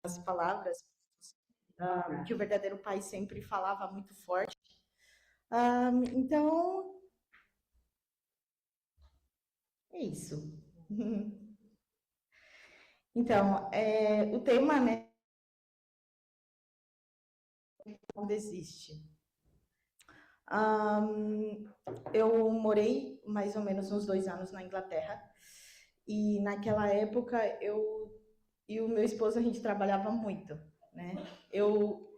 as palavras que o verdadeiro pai sempre falava muito forte. Então, é isso. Então, o tema, né, não desiste. Eu morei mais ou menos uns 2 anos na Inglaterra e naquela época eu e o meu esposo a gente trabalhava muito, né? Eu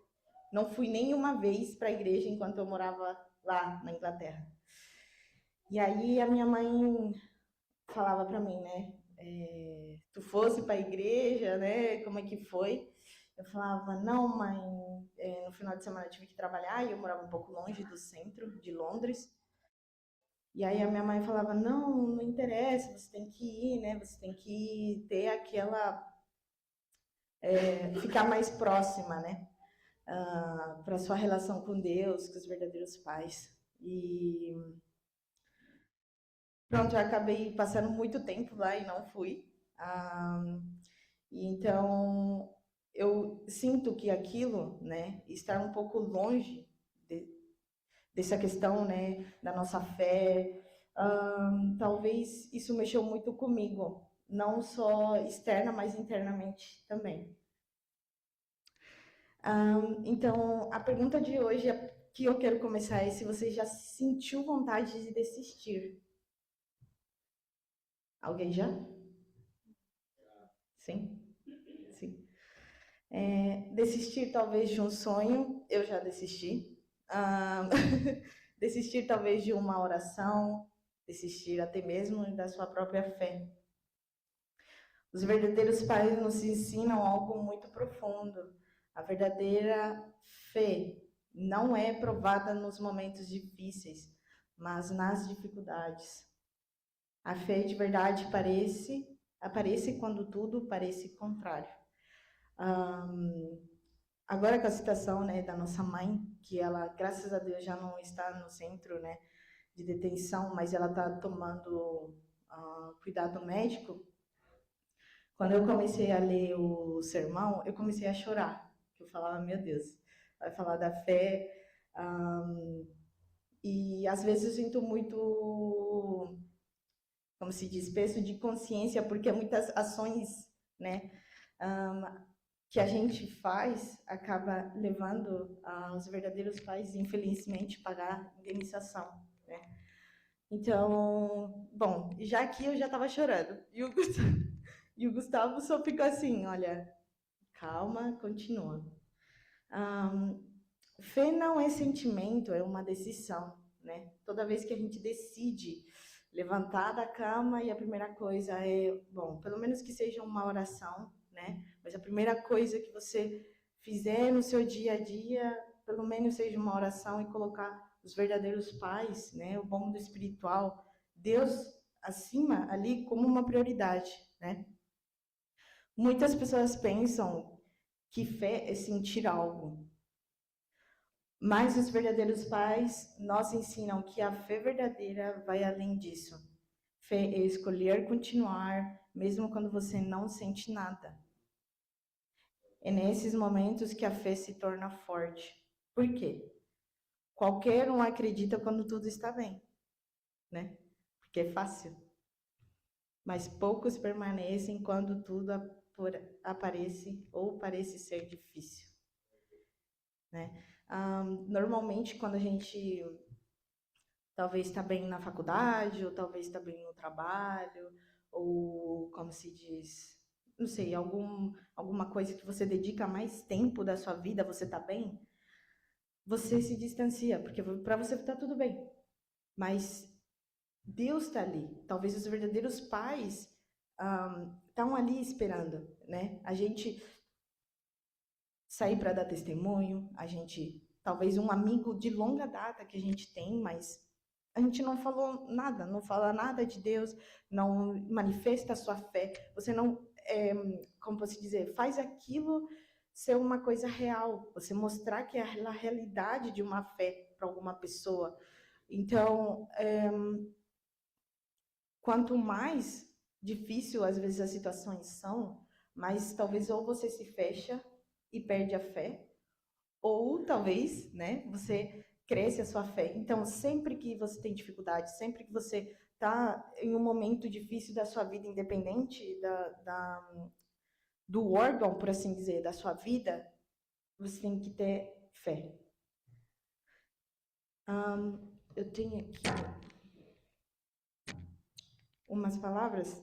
não fui nenhuma vez para a igreja enquanto eu morava lá na Inglaterra. E aí a minha mãe falava para mim, né? Tu fosse para a igreja, né? Como é que foi? Eu falava, não, mãe. No final de semana eu tive que trabalhar e eu morava um pouco longe do centro de Londres. E aí a minha mãe falava, não, não interessa, você tem que ir, né? Você tem que ter aquela, ficar mais próxima, né? Para sua relação com Deus, com os verdadeiros pais. E pronto, eu acabei passando muito tempo lá e não fui. Ah, e então eu sinto que aquilo, né, estar um pouco longe de, dessa questão, né, da nossa fé, talvez isso mexeu muito comigo, não só externa, mas internamente também. Então, a pergunta de hoje que eu quero começar é se você já sentiu vontade de desistir. Alguém já? Sim? Sim. Desistir talvez de um sonho, eu já desisti. Ah, desistir talvez de uma oração, desistir até mesmo da sua própria fé. Os verdadeiros pais nos ensinam algo muito profundo. A verdadeira fé não é provada nos momentos difíceis, mas nas dificuldades. A fé de verdade aparece quando tudo parece contrário. Agora com a citação, né, da nossa mãe, que ela, graças a Deus, já não está no centro, né, de detenção, mas ela está tomando cuidado médico. Quando eu comecei a ler o sermão, eu comecei a chorar. Eu falava, meu Deus, vai falar da fé. E às vezes eu sinto muito, como se diz, peso de consciência, porque muitas ações, né, que a gente faz acaba levando os verdadeiros pais, infelizmente, a pagar indenização, né? Então, bom, já aqui eu já estava chorando. E o Gustavo só ficou assim, olha, calma, continua. Fé não é sentimento, é uma decisão, né? Toda vez que a gente decide levantar da cama e a primeira coisa é, bom, pelo menos que seja uma oração, né? Mas a primeira coisa que você fizer no seu dia a dia, pelo menos seja uma oração e colocar os verdadeiros pais, né? O bom do espiritual, Deus acima ali como uma prioridade, né? Muitas pessoas pensam que fé é sentir algo, mas os verdadeiros pais nos ensinam que a fé verdadeira vai além disso. Fé é escolher continuar, mesmo quando você não sente nada. É nesses momentos que a fé se torna forte. Por quê? Qualquer um acredita quando tudo está bem, né? Porque é fácil. Mas poucos permanecem quando tudo aparece ou parece ser difícil, né? Normalmente, quando a gente talvez está bem na faculdade, ou talvez está bem no trabalho, ou como se diz, não sei, alguma coisa que você dedica mais tempo da sua vida, você está bem, você se distancia, porque para você está tudo bem. Mas Deus está ali. Talvez os verdadeiros pais estão ali esperando, né? A gente sair para dar testemunho, a gente, talvez um amigo de longa data que a gente tem, mas a gente não falou nada, não fala nada de Deus, não manifesta a sua fé, você não, como posso dizer, faz aquilo ser uma coisa real, você mostrar que é a realidade de uma fé para alguma pessoa. Então, quanto mais difícil às vezes as situações são, mas talvez ou você se fecha e perde a fé, ou talvez, né, você cresce a sua fé. Então, sempre que você tem dificuldade, sempre que você está em um momento difícil da sua vida, independente do órgão, por assim dizer, da sua vida, você tem que ter fé. Eu tenho aqui umas palavras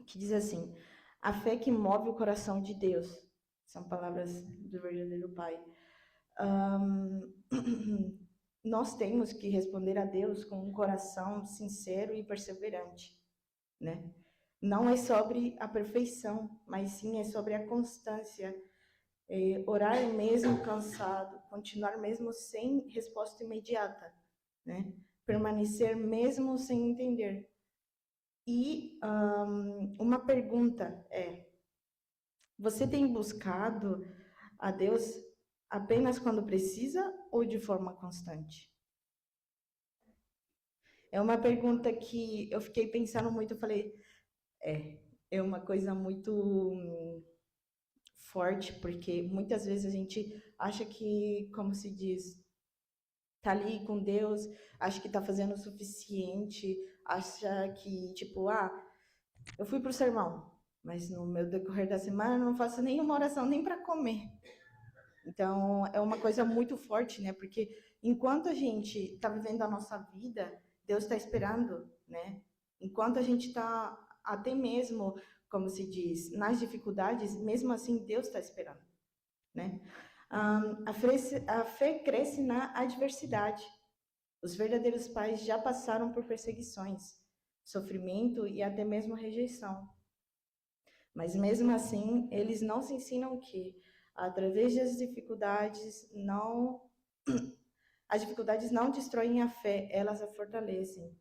que diz assim: a fé que move o coração de Deus. São palavras do verdadeiro Pai. Nós temos que responder a Deus com um coração sincero e perseverante, né? Não é sobre a perfeição, mas sim é sobre a constância. Orar mesmo cansado, continuar mesmo sem resposta imediata, né? Permanecer mesmo sem entender. E uma pergunta é: você tem buscado a Deus apenas quando precisa ou de forma constante? É uma pergunta que eu fiquei pensando muito, eu falei, é uma coisa muito forte, porque muitas vezes a gente acha que, como se diz, tá ali com Deus, acha que tá fazendo o suficiente, acha que, tipo, eu fui pro sermão, mas no meu decorrer da semana eu não faço nenhuma oração nem para comer. Então, é uma coisa muito forte, né? Porque enquanto a gente está vivendo a nossa vida, Deus está esperando, né? Enquanto a gente está, até mesmo, como se diz, nas dificuldades, mesmo assim, Deus está esperando, né? A fé cresce na adversidade. Os verdadeiros pais já passaram por perseguições, sofrimento e até mesmo rejeição. Mas mesmo assim, eles não se ensinam que, através das dificuldades, as dificuldades não destroem a fé, elas a fortalecem.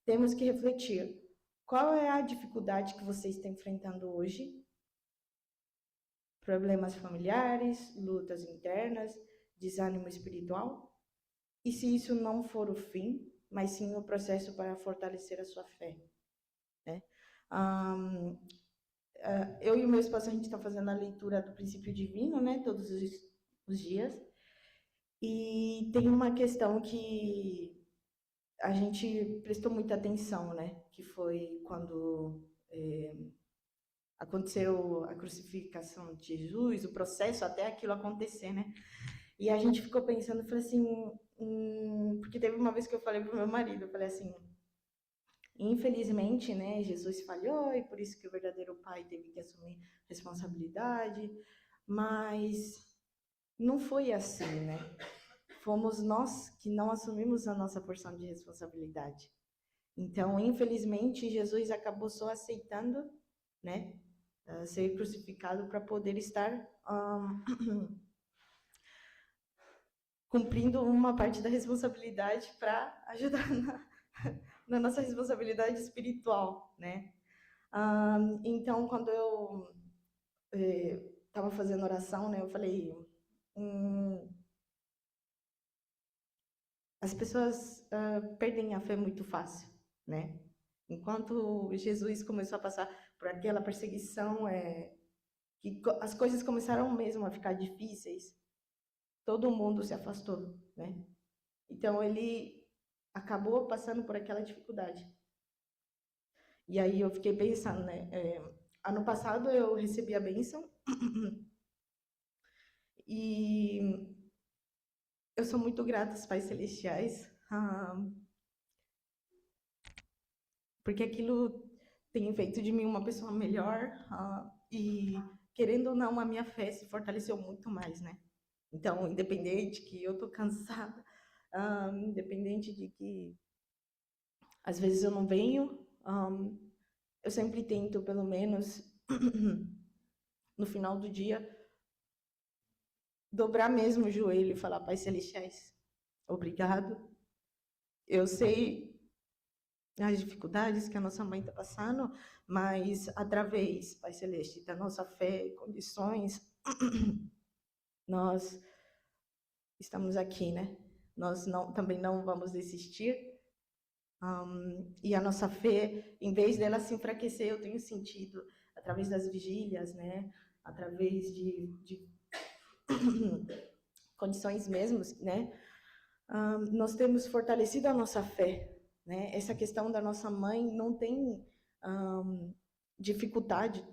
Temos que refletir. Qual é a dificuldade que você está enfrentando hoje? Problemas familiares, lutas internas, desânimo espiritual? E se isso não for o fim, mas sim o processo para fortalecer a sua fé, né? Eu e o meu esposo, a gente está fazendo a leitura do princípio divino, né? Todos os dias. E tem uma questão que a gente prestou muita atenção, né? Que foi quando aconteceu a crucificação de Jesus, o processo até aquilo acontecer, né? E a gente ficou pensando, falei assim, porque teve uma vez que eu falei pro meu marido, eu falei assim, infelizmente, né, Jesus falhou e por isso que o verdadeiro pai teve que assumir responsabilidade, mas não foi assim, né? Fomos nós que não assumimos a nossa porção de responsabilidade. Então, infelizmente, Jesus acabou só aceitando, né, ser crucificado para poder estar cumprindo uma parte da responsabilidade para ajudar na nossa responsabilidade espiritual, né? Então, quando eu estava fazendo oração, né, eu falei, as pessoas perdem a fé muito fácil, né? Enquanto Jesus começou a passar por aquela perseguição, que as coisas começaram mesmo a ficar difíceis, todo mundo se afastou, né? Então ele acabou passando por aquela dificuldade. E aí eu fiquei pensando, né? Ano passado eu recebi a bênção e eu sou muito grata aos pais celestiais, porque aquilo tem feito de mim uma pessoa melhor e, querendo ou não, a minha fé se fortaleceu muito mais, né? Então, independente que eu tô cansada, independente de que às vezes eu não venho, eu sempre tento, pelo menos, no final do dia, dobrar mesmo o joelho e falar, Pai Celestiais, obrigado. Eu sei as dificuldades que a nossa mãe está passando, mas através, Pai Celeste, da nossa fé e condições, nós estamos aqui, né? Nós também não vamos desistir. E a nossa fé, em vez dela se enfraquecer, eu tenho sentido, através das vigílias, né? Através de condições mesmos, né? Nós temos fortalecido a nossa fé, né? Essa questão da nossa mãe não tem dificuldade,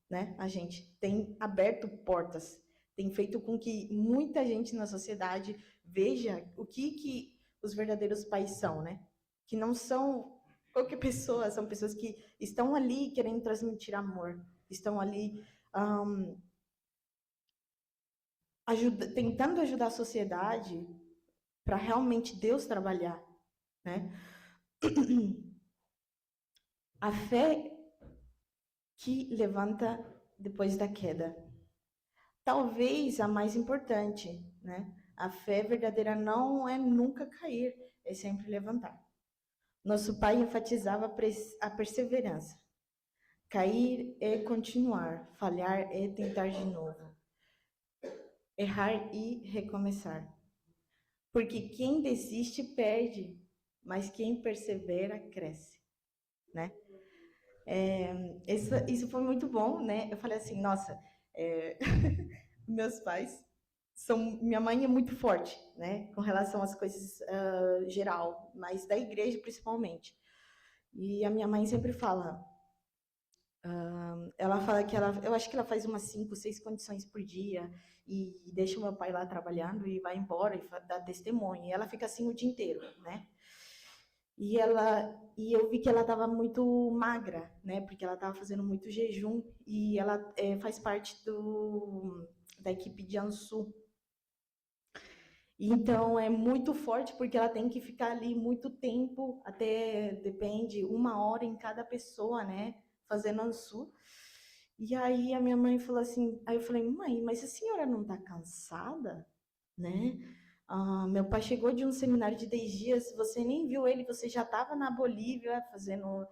né? A gente tem aberto portas, tem feito com que muita gente na sociedade veja o que os verdadeiros pais são, né? Que não são qualquer pessoa, são pessoas que estão ali querendo transmitir amor, estão ali tentando ajudar a sociedade para realmente Deus trabalhar, né? A fé que levanta depois da queda. Talvez a mais importante, né? A fé verdadeira não é nunca cair, é sempre levantar. Nosso pai enfatizava a perseverança. Cair é continuar, falhar é tentar de novo, errar e recomeçar. Porque quem desiste perde, mas quem persevera cresce, né? Isso foi muito bom, né? Eu falei assim, nossa, meus pais minha mãe é muito forte, né? Com relação às coisas geral, mas da igreja principalmente. E a minha mãe sempre fala, ela fala que eu acho que ela faz umas 5, 6 condições por dia e deixa o meu pai lá trabalhando e vai embora e dá testemunho. E ela fica assim o dia inteiro, né? E eu vi que ela estava muito magra, né? Porque ela estava fazendo muito jejum e ela faz parte da equipe de Ansu. Então é muito forte porque ela tem que ficar ali muito tempo, até depende, 1 hora em cada pessoa, né? Fazendo Ansu. E aí a minha mãe falou assim, aí eu falei, mãe, mas a senhora não tá cansada, né? Meu pai chegou de um seminário de 10 dias, você nem viu ele, você já estava na Bolívia fazendo.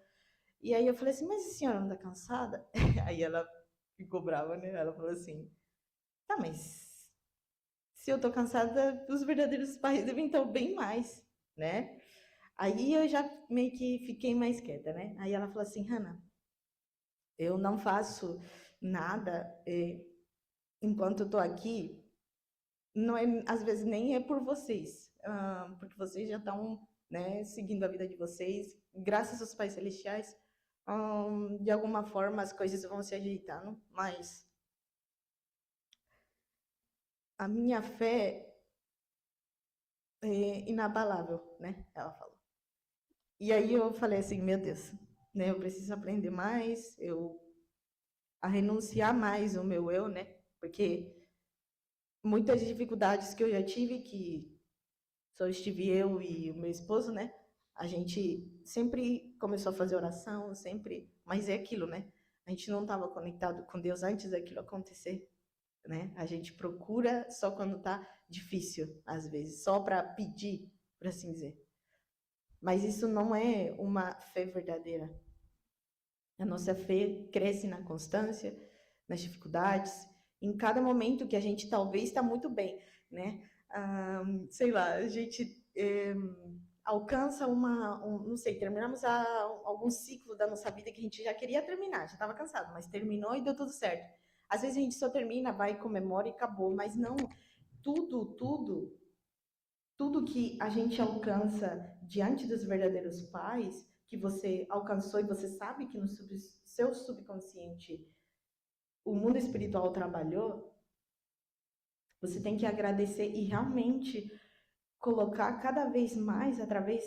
E aí eu falei assim, mas a senhora não tá cansada? Aí ela ficou brava, né? Ela falou assim, tá, mas se eu tô cansada, os verdadeiros pais devem estar bem mais, né? Aí eu já meio que fiquei mais quieta, né? Aí ela falou assim, Hannah, eu não faço nada enquanto eu tô aqui, não é, às vezes nem é por vocês, porque vocês já estão, né, seguindo a vida de vocês, graças aos pais celestiais, de alguma forma as coisas vão se ajeitando, mas a minha fé é inabalável, né? Ela falou. E aí eu falei assim, meu Deus, né? Eu preciso aprender mais, a renunciar mais o meu eu, né? Porque muitas dificuldades que eu já tive, que só estive eu e o meu esposo, né? A gente sempre começou a fazer oração, sempre, mas é aquilo, né? A gente não estava conectado com Deus antes daquilo acontecer, né? A gente procura só quando tá difícil, às vezes, só para pedir, por assim dizer. Mas isso não é uma fé verdadeira. A nossa fé cresce na constância, nas dificuldades, em cada momento que a gente talvez está muito bem, né? Sei lá, a gente alcança não sei, terminamos algum ciclo da nossa vida que a gente já queria terminar, já estava cansado, mas terminou e deu tudo certo. Às vezes a gente só termina, vai, comemora e acabou, mas não, tudo que a gente alcança diante dos verdadeiros pais, que você alcançou e você sabe que no seu subconsciente o mundo espiritual trabalhou, você tem que agradecer e realmente colocar cada vez mais através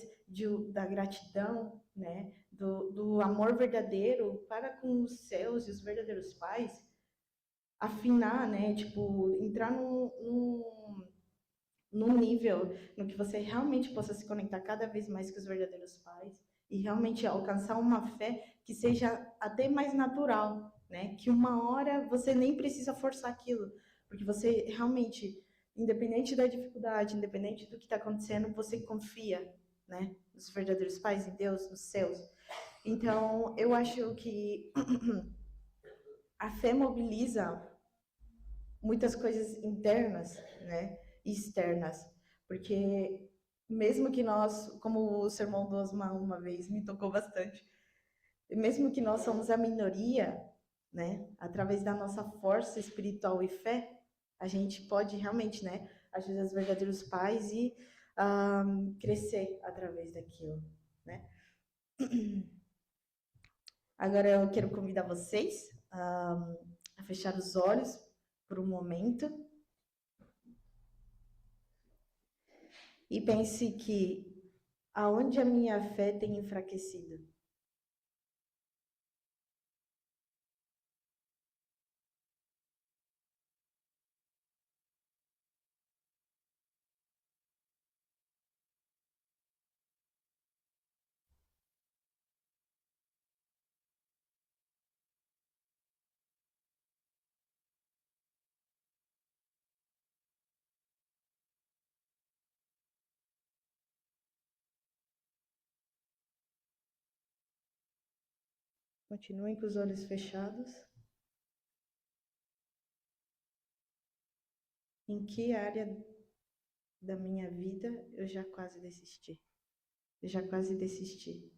da gratidão, né, do amor verdadeiro para com os seus e os verdadeiros pais, afinar, né, tipo, entrar num nível no que você realmente possa se conectar cada vez mais com os verdadeiros pais e realmente alcançar uma fé que seja até mais natural, né? Que 1 hora você nem precisa forçar aquilo, porque você realmente, independente da dificuldade, independente do que está acontecendo, você confia, né? Nos verdadeiros pais, em Deus, nos céus. Então, eu acho que a fé mobiliza muitas coisas internas, né? E externas, porque mesmo que nós, como o sermão do Osmar uma vez me tocou bastante, mesmo que nós somos a minoria, né? Através da nossa força espiritual e fé, a gente pode realmente, né, ajudar os verdadeiros pais e crescer através daquilo, né? Agora eu quero convidar vocês a fechar os olhos por um momento e pense que aonde a minha fé tem enfraquecido. Continuem com os olhos fechados. Em que área da minha vida eu já quase desisti? Eu já quase desisti.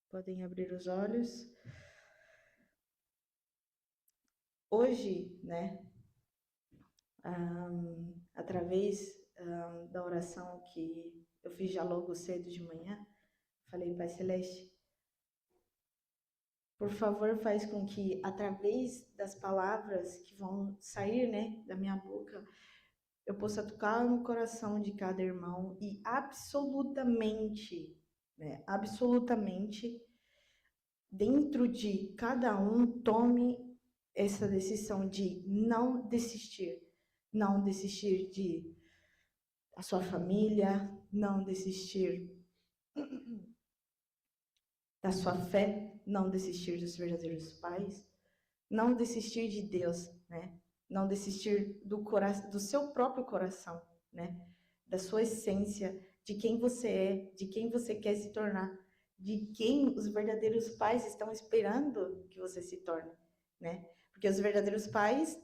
Podem abrir os olhos. Hoje, né, através da oração que eu fiz já logo cedo de manhã, falei, Pai Celeste, por favor, faz com que, através das palavras que vão sair, né, da minha boca, eu possa tocar no coração de cada irmão e absolutamente, né, absolutamente, dentro de cada um, tome essa decisão de não desistir de a sua família, não desistir da sua fé, não desistir dos verdadeiros pais, não desistir de Deus, né? Não desistir do seu próprio coração, né? Da sua essência, de quem você é, de quem você quer se tornar, de quem os verdadeiros pais estão esperando que você se torne, né? Porque os verdadeiros pais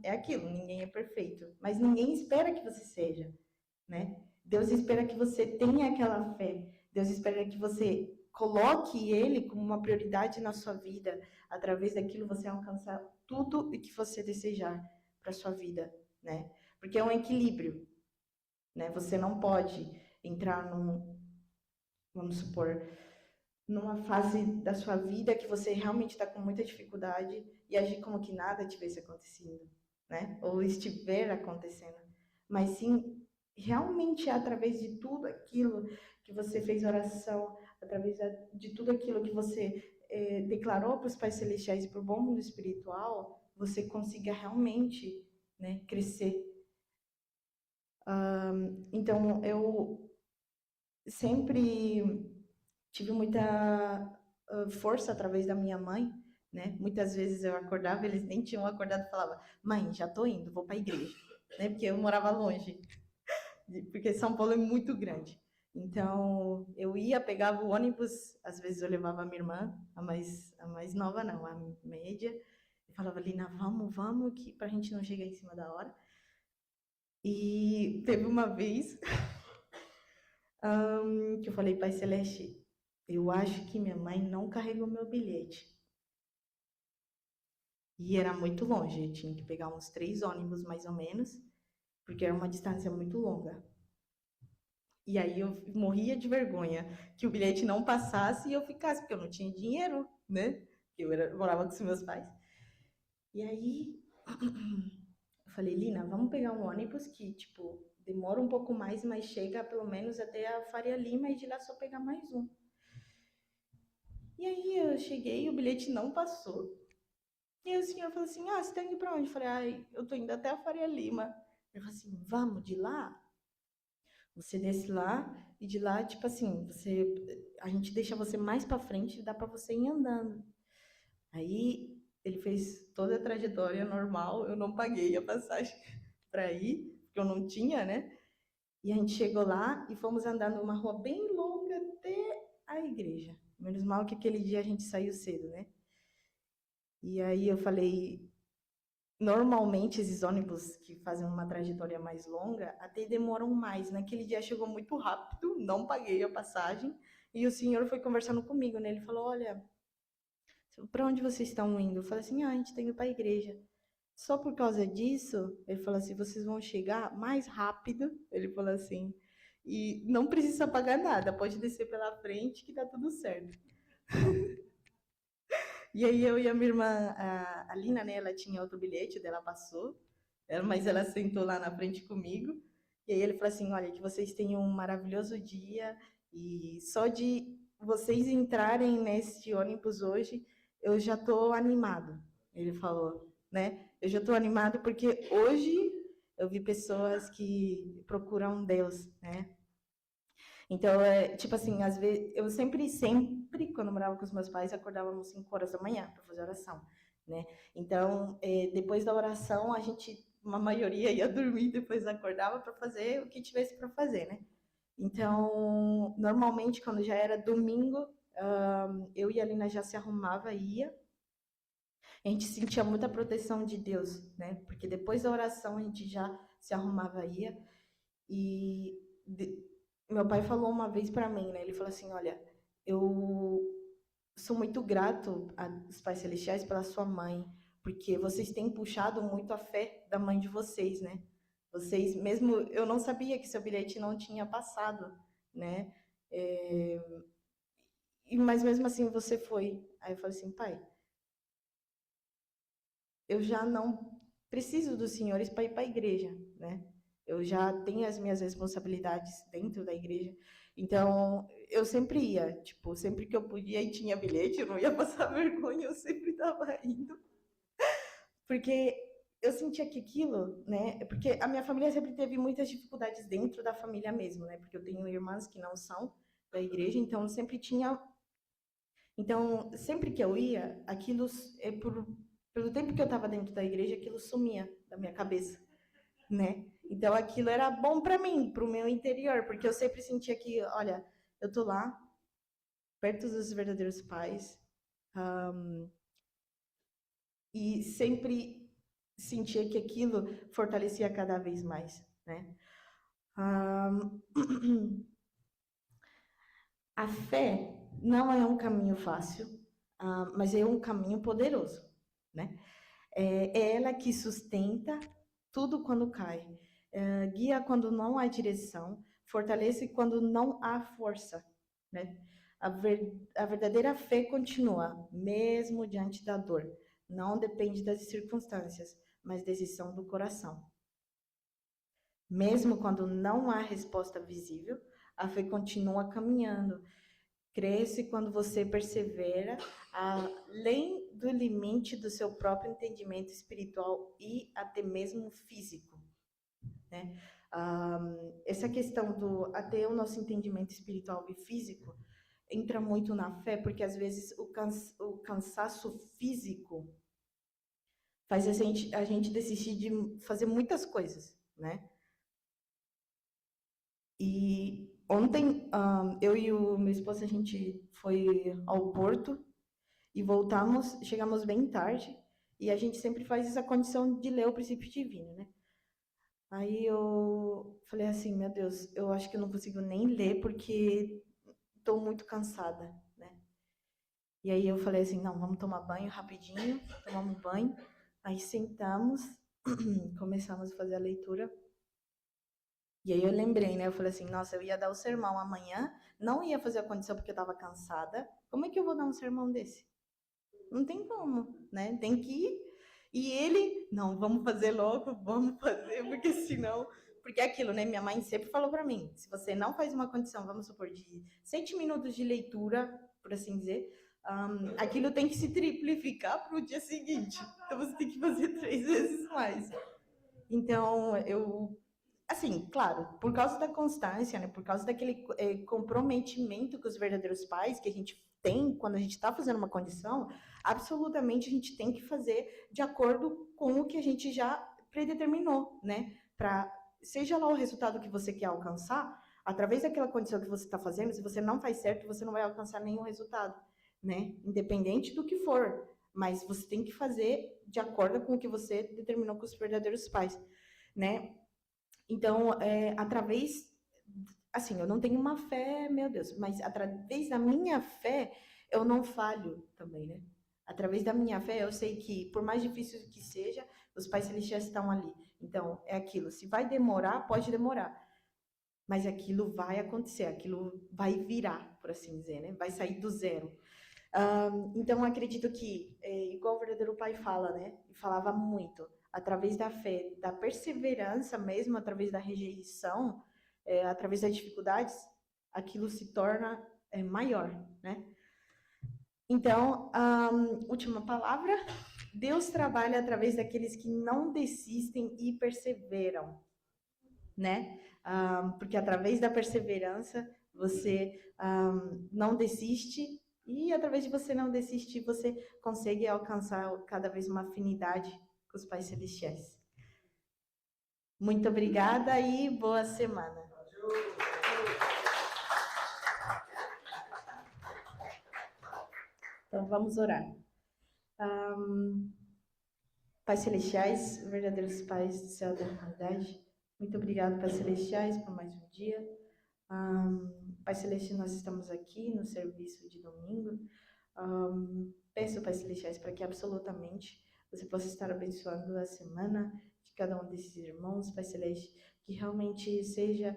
é aquilo, ninguém é perfeito, mas ninguém espera que você seja, né? Deus espera que você tenha aquela fé. Deus espera que você coloque Ele como uma prioridade na sua vida. Através daquilo você alcançar tudo o que você desejar para sua vida, né? Porque é um equilíbrio, né? Você não pode entrar vamos supor, numa fase da sua vida que você realmente está com muita dificuldade e agir como que nada tivesse acontecido, né? Ou estiver acontecendo. Mas sim, realmente é através de tudo aquilo que você fez oração, através de tudo aquilo que você declarou para os pais celestiais e para o bom mundo espiritual, você consiga realmente, né, crescer. Então, eu sempre tive muita força através da minha mãe, né? Muitas vezes eu acordava, eles nem tinham acordado e falava: "Mãe, já tô indo, vou para a igreja", né? Porque eu morava longe, porque São Paulo é muito grande. Então, eu ia, pegava o ônibus, às vezes eu levava a minha irmã, a mais nova não, a média, e falava: "Lina, vamos, que pra gente não chegar em cima da hora". E teve uma vez que eu falei: "Pai Celeste, eu acho que minha mãe não carregou meu bilhete". E era muito longe, eu tinha que pegar uns 3 ônibus mais ou menos, porque era uma distância muito longa. E aí eu morria de vergonha que o bilhete não passasse e eu ficasse, porque eu não tinha dinheiro, né? Eu morava com os meus pais. E aí eu falei, Lina, vamos pegar um ônibus que, tipo, demora um pouco mais, mas chega pelo menos até a Faria Lima e de lá só pegar mais um. E aí eu cheguei e o bilhete não passou. E aí o senhor falou assim, ah, você tá indo pra onde? Eu falei, ai, eu tô indo até a Faria Lima. Ele falou assim, vamos de lá? Você desce lá e de lá, tipo assim, a gente deixa você mais pra frente, dá pra você ir andando. Aí ele fez toda a trajetória normal, eu não paguei a passagem para ir, porque eu não tinha, né? E a gente chegou lá e fomos andando uma rua bem longa até a igreja. Menos mal que aquele dia a gente saiu cedo, né? E aí eu falei, normalmente esses ônibus que fazem uma trajetória mais longa até demoram mais. Naquele dia chegou muito rápido, não paguei a passagem. E o senhor foi conversando comigo, né? Ele falou: Olha, para onde vocês estão indo? Eu falei assim: Ah, a gente está indo para a igreja. Só por causa disso, ele falou assim: vocês vão chegar mais rápido. Ele falou assim: e não precisa pagar nada, pode descer pela frente que tá tudo certo. E aí eu e a minha irmã, a Lina, né, ela tinha outro bilhete, dela passou, mas ela sentou lá na frente comigo. E aí ele falou assim: olha, que vocês tenham um maravilhoso dia e só de vocês entrarem nesse ônibus hoje, eu já tô animado. Ele falou, né? Eu já tô animado porque hoje eu vi pessoas que procuram Deus, né? Então, tipo assim, às vezes, eu sempre, quando eu morava com os meus pais, acordávamos 5 horas da manhã para fazer oração, né? Então, depois da oração, a gente, uma maioria ia dormir, depois acordava para fazer o que tivesse para fazer, né? Então, normalmente, quando já era domingo, eu e a Lina já se arrumava e ia. A gente sentia muita proteção de Deus, né? Porque depois da oração, a gente já se arrumava e ia. E meu pai falou uma vez para mim, né? Ele falou assim: Olha, eu sou muito grato aos pais celestiais pela sua mãe, porque vocês têm puxado muito a fé da mãe de vocês, né? Vocês, mesmo eu não sabia que seu bilhete não tinha passado, né? É, mas mesmo assim você foi. Aí eu falei assim: Pai, eu já não preciso dos senhores para ir para a igreja, né? Eu já tenho as minhas responsabilidades dentro da igreja. Então, eu sempre ia, tipo, sempre que eu podia e tinha bilhete, eu não ia passar vergonha, eu sempre estava indo. Porque eu sentia que aquilo, né? Porque a minha família sempre teve muitas dificuldades dentro da família mesmo, né? Porque eu tenho irmãs que não são da igreja, então sempre tinha. Então, sempre que eu ia, aquilo, pelo tempo que eu estava dentro da igreja, aquilo sumia da minha cabeça, né? Então aquilo era bom para mim, para o meu interior, porque eu sempre sentia que, olha, eu tô lá, perto dos verdadeiros pais, e sempre sentia que aquilo fortalecia cada vez mais, né? A fé não é um caminho fácil, mas é um caminho poderoso, né? É ela que sustenta tudo quando cai, guia quando não há direção, fortalece quando não há força, né? A verdadeira fé continua, mesmo diante da dor. Não depende das circunstâncias, mas da decisão do coração. Mesmo quando não há resposta visível, a fé continua caminhando. Cresce quando você persevera além do limite do seu próprio entendimento espiritual e até mesmo físico, né? Essa questão do até o nosso entendimento espiritual e físico entra muito na fé, porque às vezes o cansaço físico faz a gente desistir de fazer muitas coisas, né? E ontem eu e o meu esposo a gente foi ao Porto e voltamos, chegamos bem tarde, e a gente sempre faz essa condição de ler o princípio divino, né? Aí eu falei assim, meu Deus, eu acho que eu não consigo nem ler porque estou muito cansada, né? E aí eu falei assim, não, vamos tomar banho rapidinho, tomamos banho, aí sentamos, começamos a fazer a leitura. E aí eu lembrei, né? Eu falei assim, nossa, eu ia dar o sermão amanhã, não ia fazer a condição porque eu estava cansada. Como é que eu vou dar um sermão desse? Não tem como, né? Tem que ir. E ele, não, vamos fazer logo, vamos fazer, porque senão. Porque é aquilo, né? Minha mãe sempre falou para mim: se você não faz uma condição, vamos supor, de 7 minutos de leitura, por assim dizer, aquilo tem que se triplificar para o dia seguinte. Então você tem que fazer 3 vezes mais. Então, eu. Assim, claro, por causa da constância, né? Por causa daquele comprometimento com os verdadeiros pais, que a gente tem, quando a gente está fazendo uma condição, absolutamente a gente tem que fazer de acordo com o que a gente já predeterminou, né? Para seja lá o resultado que você quer alcançar, através daquela condição que você está fazendo, se você não faz certo, você não vai alcançar nenhum resultado, né? Independente do que for, mas você tem que fazer de acordo com o que você determinou com os verdadeiros pais, né? Então, através, assim, eu não tenho uma fé, meu Deus, mas através da minha fé, eu não falho também, né? Através da minha fé, eu sei que, por mais difícil que seja, os pais celestiais estão ali. Então, é aquilo. Se vai demorar, pode demorar. Mas aquilo vai acontecer, aquilo vai virar, por assim dizer, né? Vai sair do zero. Então, acredito que, igual o verdadeiro pai fala, né? E falava muito, através da fé, da perseverança mesmo, através da rejeição, através das dificuldades, aquilo se torna maior, né? Então, última palavra, Deus trabalha através daqueles que não desistem e perseveram, né? Porque através da perseverança você não desiste e através de você não desistir você consegue alcançar cada vez uma afinidade com os pais celestiais. Muito obrigada e boa semana. Então vamos orar. Pais celestiais, verdadeiros pais do céu da eternidade, muito obrigado, Pais celestiais, por mais um dia. Pai celestial, nós estamos aqui no serviço de domingo. Peço, Pai celestiais, para que absolutamente você possa estar abençoando a semana de cada um desses irmãos, Pai celeste, que realmente seja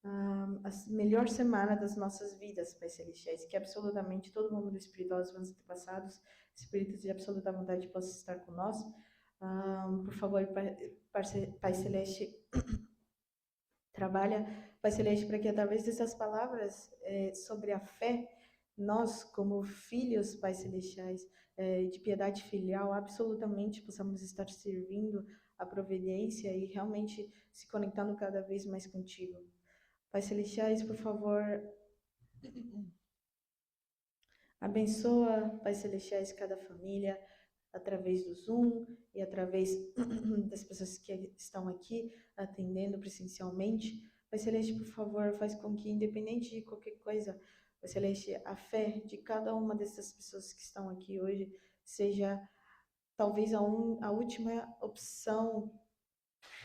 a melhor semana das nossas vidas, Pai celestiais, que absolutamente todo mundo espiritual, os nossos antepassados, espíritos de absoluta vontade possa estar conosco. Por favor, Pai celeste, trabalha, Pai celeste, para que através dessas palavras sobre a fé, nós, como filhos, Pai celestiais, de piedade filial, absolutamente possamos estar servindo a providência e realmente se conectando cada vez mais contigo. Pai celestiais, por favor, abençoa, Pai celestiais, cada família, através do Zoom e através das pessoas que estão aqui atendendo presencialmente. Pai Celeste, por favor, faz com que, independente de qualquer coisa, Pai Celeste, a fé de cada uma dessas pessoas que estão aqui hoje seja talvez a última opção,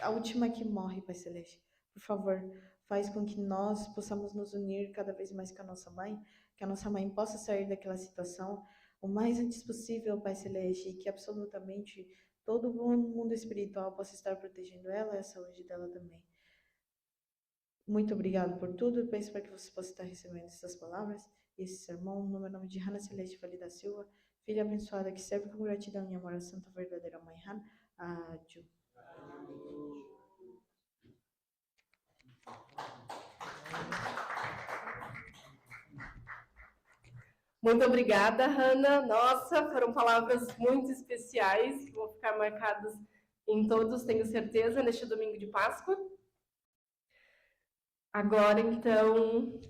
a última que morre, Pai Celeste. Por favor, faz com que nós possamos nos unir cada vez mais com a nossa mãe, que a nossa mãe possa sair daquela situação o mais antes possível, Pai Celeste, e que absolutamente todo o mundo espiritual possa estar protegendo ela e a saúde dela também. Muito obrigado por tudo. Eu peço para que você possa estar recebendo essas palavras, esse sermão, no meu nome de Hannah Celeste Vale da Silva, filha abençoada que serve com gratidão e amor a Santa Verdadeira Mãe Hannah. Adiós. Muito obrigada, Hannah. Nossa, foram palavras muito especiais, que vão ficar marcadas em todos, tenho certeza, neste domingo de Páscoa. Agora, então,